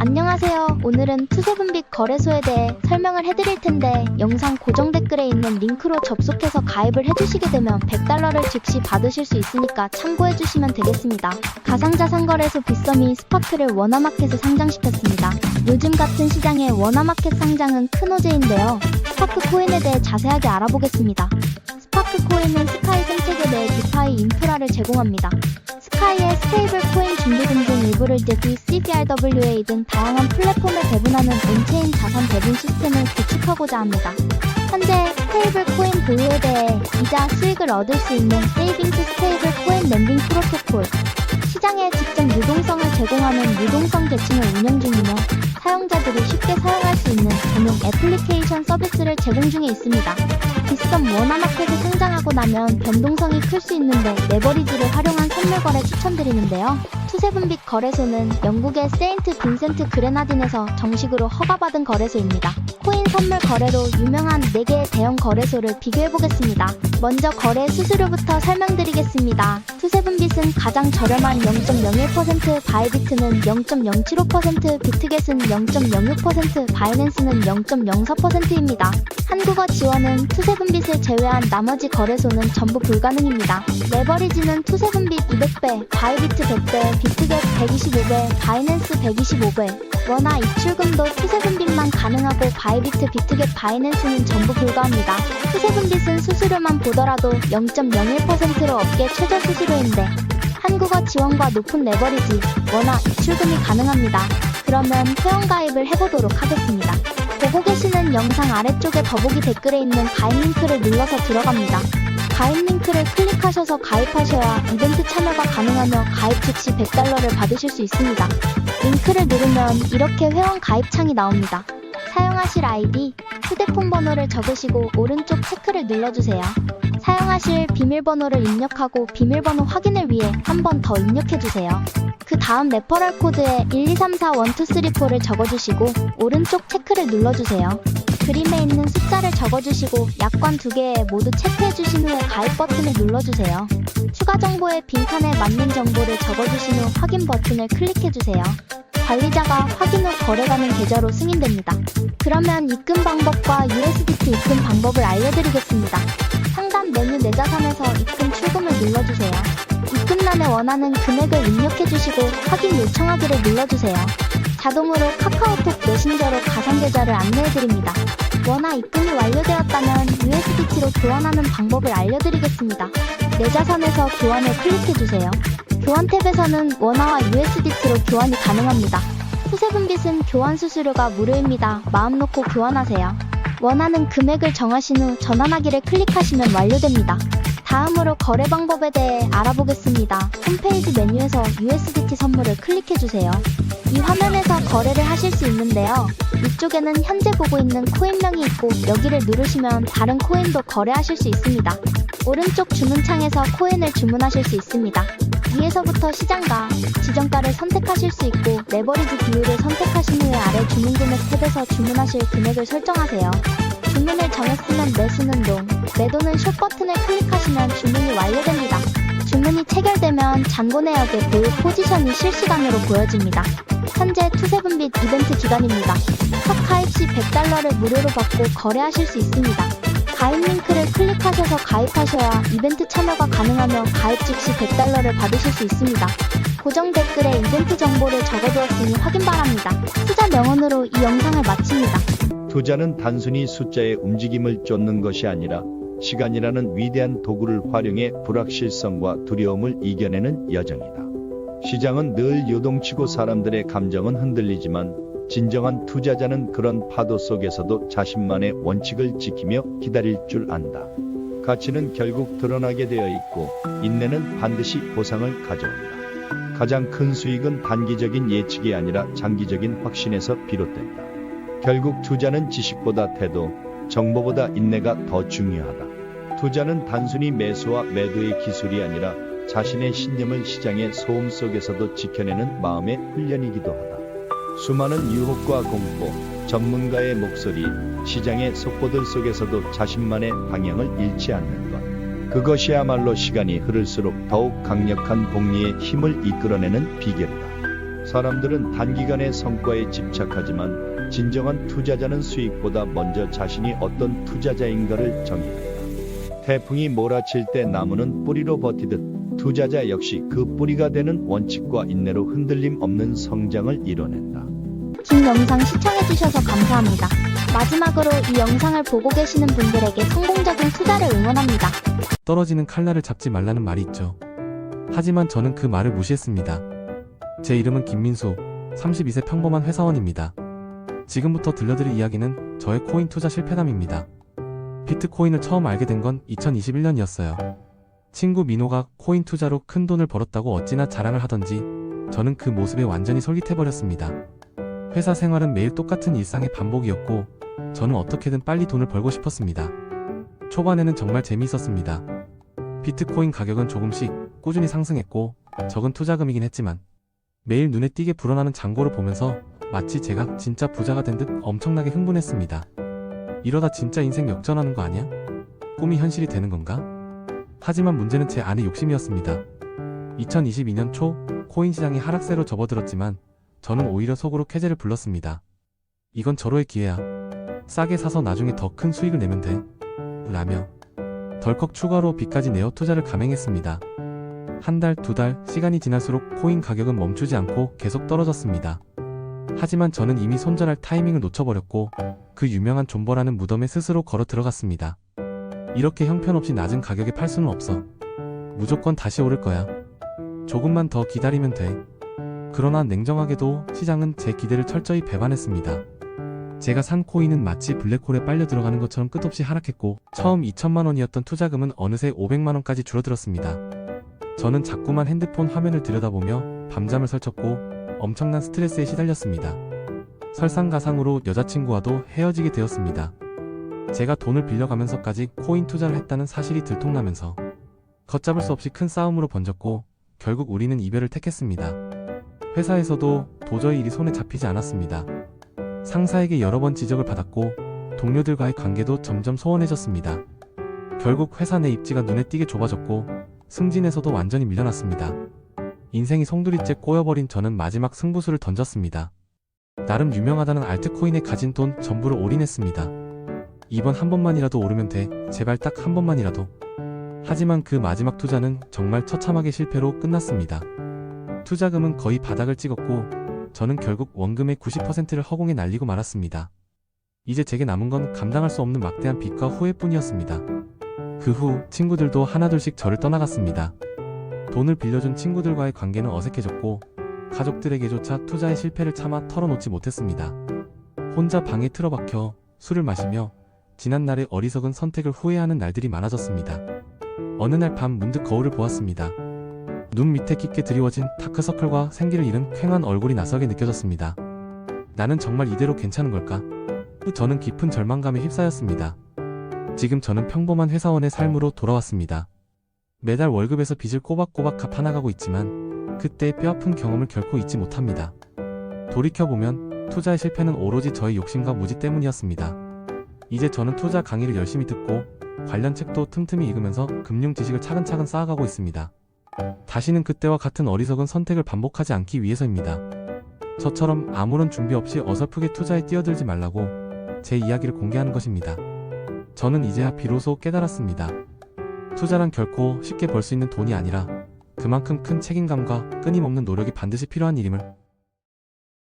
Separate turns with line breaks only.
안녕하세요. 오늘은 투세분빛 거래소에 대해 설명을 해드릴 텐데 영상 고정 댓글에 있는 링크로 접속해서 가입을 해주시게 되면 $100를 즉시 받으실 수 있으니까 참고해주시면 되겠습니다. 가상자산 거래소 빗썸이 스파크를 워너마켓에 상장시켰습니다. 요즘 같은 시장에 워너마켓 상장은 큰 호재인데요. 스파크 코인에 대해 자세하게 알아보겠습니다. 스파크 코인은 스카이 생태계 내 디파이 인프라를 제공합니다. 스카이의 스테이블 코인 준비 등 일부를 CBRWA 등 다양한 플랫폼에 배분하는 온체인 자산 배분 시스템을 구축하고자 합니다. 현재 스테이블 코인 보유에 대해 이자 수익을 얻을 수 있는 세이빙스 스테이블 코인 랜딩 프로토콜, 시장에 직접 유동성을 제공하는 유동성 계층을 운영 중이며 사용자들이 쉽게 사용할 수 있는 전용 애플리케이션 서비스를 제공 중에 있습니다. 빗썸 워너마켓에 상장하고 나면 변동성이 클 수 있는데 레버리지를 활용한 선물 거래 추천드리는데요. 투세분빛 거래소는 영국의 세인트 빈센트 그레나딘에서 정식으로 허가받은 거래소입니다. 코인 선물 거래로 유명한 4개의 대형 거래소를 비교해보겠습니다. 먼저 거래 수수료부터 설명드리겠습니다. 투세분빛은 가장 저렴한 0.01%, 바이비트는 0.075%, 비트겟은 0.06%, 바이낸스는 0.04%입니다. 한국어 지원은 투세분빛을 제외한 나머지 거래소는 전부 불가능입니다. 레버리지는 투세분빛 200배, 바이비트 100배, 비트겟 125배, 바이낸스 125배, 원화 입출금도 투세분빛만 가능하고 바이비트, 비트겟, 바이낸스는 전부 불가합니다. 투세분빛은 수수료만 보더라도 0.01%로 업계 최저 수수료인데 한국어 지원과 높은 레버리지, 원화 입출금이 가능합니다. 그러면 회원가입을 해보도록 하겠습니다. 보고 계시는 영상 아래쪽에 더보기 댓글에 있는 가입 링크를 눌러서 들어갑니다. 가입 링크를 클릭하셔서 가입하셔야 이벤트 참여가 가능하며 가입 즉시 $100를 받으실 수 있습니다. 링크를 누르면 이렇게 회원 가입 창이 나옵니다. 사용하실 아이디, 휴대폰 번호를 적으시고 오른쪽 체크를 눌러주세요. 사용하실 비밀번호를 입력하고 비밀번호 확인을 위해 한 번 더 입력해주세요. 그 다음 레퍼럴 코드에 123412344를 적어주시고 오른쪽 체크를 눌러주세요. 그림에 있는 숫자를 적어주시고 약관 2개에 모두 체크해주신 후에 가입 버튼을 눌러주세요. 추가 정보에 빈칸에 맞는 정보를 적어주신 후 확인 버튼을 클릭해주세요. 관리자가 확인 후 거래가능 계좌로 승인됩니다. 그러면 입금 방법과 USDT 입금 방법을 알려드리겠습니다. 상단 메뉴 내 자산에서 입금 출금을 눌러주세요. 입금란에 원하는 금액을 입력해주시고 확인 요청하기를 눌러주세요. 자동으로 카카오톡 메신저로 가상계좌를 안내해드립니다. 원화 입금이 완료되었다면 USDT로 교환하는 방법을 알려드리겠습니다. 내 자산에서 교환을 클릭해주세요. 교환 탭에서는 원화와 USDT로 교환이 가능합니다. 투세분빛은 교환 수수료가 무료입니다. 마음 놓고 교환하세요. 원하는 금액을 정하신 후 전환하기를 클릭하시면 완료됩니다. 다음으로 거래 방법에 대해 알아보겠습니다. 홈페이지 메뉴에서 USDT 선물을 클릭해주세요. 이 화면에서 거래를 하실 수 있는데요. 위쪽에는 현재 보고 있는 코인명이 있고 여기를 누르시면 다른 코인도 거래하실 수 있습니다. 오른쪽 주문창에서 코인을 주문하실 수 있습니다. 위에서부터 시장가, 지정가를 선택하실 수 있고 레버리지 비율을 선택하신 후에 아래 주문금액 탭에서 주문하실 금액을 설정하세요. 주문을 정했으면 매수는 롱, 매도는 숏 버튼을 클릭하시면 주문이 완료됩니다. 주문이 체결되면 잔고 내역의 보유 포지션이 실시간으로 보여집니다. 현재 투세분빛 이벤트 기간입니다. 첫 가입 시 $100를 무료로 받고 거래하실 수 있습니다. 가입 링크를 클릭하셔서 가입하셔야 이벤트 참여가 가능하며 가입 즉시 $100를 받으실 수 있습니다. 고정 댓글에 이벤트 정보를 적어두었으니 확인 바랍니다. 투자 명언으로 이 영상을 마칩니다.
투자는 단순히 숫자의 움직임을 쫓는 것이 아니라 시간이라는 위대한 도구를 활용해 불확실성과 두려움을 이겨내는 여정이다. 시장은 늘 요동치고 사람들의 감정은 흔들리지만 진정한 투자자는 그런 파도 속에서도 자신만의 원칙을 지키며 기다릴 줄 안다. 가치는 결국 드러나게 되어 있고 인내는 반드시 보상을 가져온다. 가장 큰 수익은 단기적인 예측이 아니라 장기적인 확신에서 비롯된다. 결국 투자는 지식보다 태도, 정보보다 인내가 더 중요하다. 투자는 단순히 매수와 매도의 기술이 아니라 자신의 신념을 시장의 소음 속에서도 지켜내는 마음의 훈련이기도 하다. 수많은 유혹과 공포, 전문가의 목소리, 시장의 속보들 속에서도 자신만의 방향을 잃지 않는 것. 그것이야말로 시간이 흐를수록 더욱 강력한 복리의 힘을 이끌어내는 비결이다. 사람들은 단기간의 성과에 집착하지만 진정한 투자자는 수익보다 먼저 자신이 어떤 투자자인가를 정의한다. 태풍이 몰아칠 때 나무는 뿌리로 버티듯 투자자 역시 그 뿌리가 되는 원칙과 인내로 흔들림 없는 성장을 이뤄낸다.
긴 영상 시청해주셔서 감사합니다. 마지막으로 이 영상을 보고 계시는 분들에게 성공적인 투자를 응원합니다.
떨어지는 칼날을 잡지 말라는 말이 있죠. 하지만 저는 그 말을 무시했습니다. 제 이름은 김민수, 32세 평범한 회사원입니다. 지금부터 들려드릴 이야기는 저의 코인 투자 실패담입니다. 비트코인을 처음 알게 된 건 2021년이었어요. 친구 민호가 코인 투자로 큰 돈을 벌었다고 어찌나 자랑을 하던지 저는 그 모습에 완전히 솔깃해버렸습니다. 회사 생활은 매일 똑같은 일상의 반복이었고 저는 어떻게든 빨리 돈을 벌고 싶었습니다. 초반에는 정말 재미있었습니다. 비트코인 가격은 조금씩 꾸준히 상승했고 적은 투자금이긴 했지만 매일 눈에 띄게 불어나는 잔고를 보면서 마치 제가 진짜 부자가 된 듯 엄청나게 흥분했습니다. 이러다 진짜 인생 역전하는 거 아니야? 꿈이 현실이 되는 건가? 하지만 문제는 제 안의 욕심이었습니다. 2022년 초 코인 시장이 하락세로 접어들었지만 저는 오히려 속으로 쾌재를 불렀습니다. 이건 절호의 기회야. 싸게 사서 나중에 더 큰 수익을 내면 돼. 라며 덜컥 추가로 빚까지 내어 투자를 감행했습니다. 한 달, 두 달, 시간이 지날수록 코인 가격은 멈추지 않고 계속 떨어졌습니다. 하지만 저는 이미 손절할 타이밍을 놓쳐버렸고 그 유명한 존버라는 무덤에 스스로 걸어 들어갔습니다. 이렇게 형편없이 낮은 가격에 팔 수는 없어. 무조건 다시 오를 거야. 조금만 더 기다리면 돼. 그러나 냉정하게도 시장은 제 기대를 철저히 배반했습니다. 제가 산 코인은 마치 블랙홀에 빨려 들어가는 것처럼 끝없이 하락했고 처음 2천만 원이었던 투자금은 어느새 500만 원까지 줄어들었습니다. 저는 자꾸만 핸드폰 화면을 들여다보며 밤잠을 설쳤고 엄청난 스트레스에 시달렸습니다. 설상가상으로 여자친구와도 헤어지게 되었습니다. 제가 돈을 빌려가면서까지 코인 투자를 했다는 사실이 들통나면서 걷잡을 수 없이 큰 싸움으로 번졌고 결국 우리는 이별을 택했습니다. 회사에서도 도저히 일이 손에 잡히지 않았습니다. 상사에게 여러 번 지적을 받았고 동료들과의 관계도 점점 소원해졌습니다. 결국 회사 내 입지가 눈에 띄게 좁아졌고 승진에서도 완전히 밀려났습니다. 인생이 송두리째 꼬여버린 저는 마지막 승부수를 던졌습니다. 나름 유명하다는 알트코인에 가진 돈 전부를 올인했습니다. 이번 한 번만이라도 오르면 돼. 제발 딱 한 번만이라도. 하지만 그 마지막 투자는 정말 처참하게 실패로 끝났습니다. 투자금은 거의 바닥을 찍었고 저는 결국 원금의 90%를 허공에 날리고 말았습니다. 이제 제게 남은 건 감당할 수 없는 막대한 빚과 후회뿐이었습니다. 그 후 친구들도 하나둘씩 저를 떠나갔습니다. 돈을 빌려준 친구들과의 관계는 어색해졌고 가족들에게조차 투자의 실패를 차마 털어놓지 못했습니다. 혼자 방에 틀어박혀 술을 마시며 지난날의 어리석은 선택을 후회하는 날들이 많아졌습니다. 어느 날 밤 문득 거울을 보았습니다. 눈 밑에 깊게 드리워진 다크서클과 생기를 잃은 퀭한 얼굴이 낯설게 느껴졌습니다. 나는 정말 이대로 괜찮은 걸까? 저는 깊은 절망감에 휩싸였습니다. 지금 저는 평범한 회사원의 삶으로 돌아왔습니다. 매달 월급에서 빚을 꼬박꼬박 갚아나가고 있지만 그때의 뼈아픈 경험을 결코 잊지 못합니다. 돌이켜보면 투자의 실패는 오로지 저의 욕심과 무지 때문이었습니다. 이제 저는 투자 강의를 열심히 듣고 관련 책도 틈틈이 읽으면서 금융 지식을 차근차근 쌓아가고 있습니다. 다시는 그때와 같은 어리석은 선택을 반복하지 않기 위해서입니다. 저처럼 아무런 준비 없이 어설프게 투자에 뛰어들지 말라고 제 이야기를 공개하는 것입니다. 저는 이제야 비로소 깨달았습니다. 투자란 결코 쉽게 벌 수 있는 돈이 아니라 그만큼 큰 책임감과 끊임없는 노력이 반드시 필요한 일임을.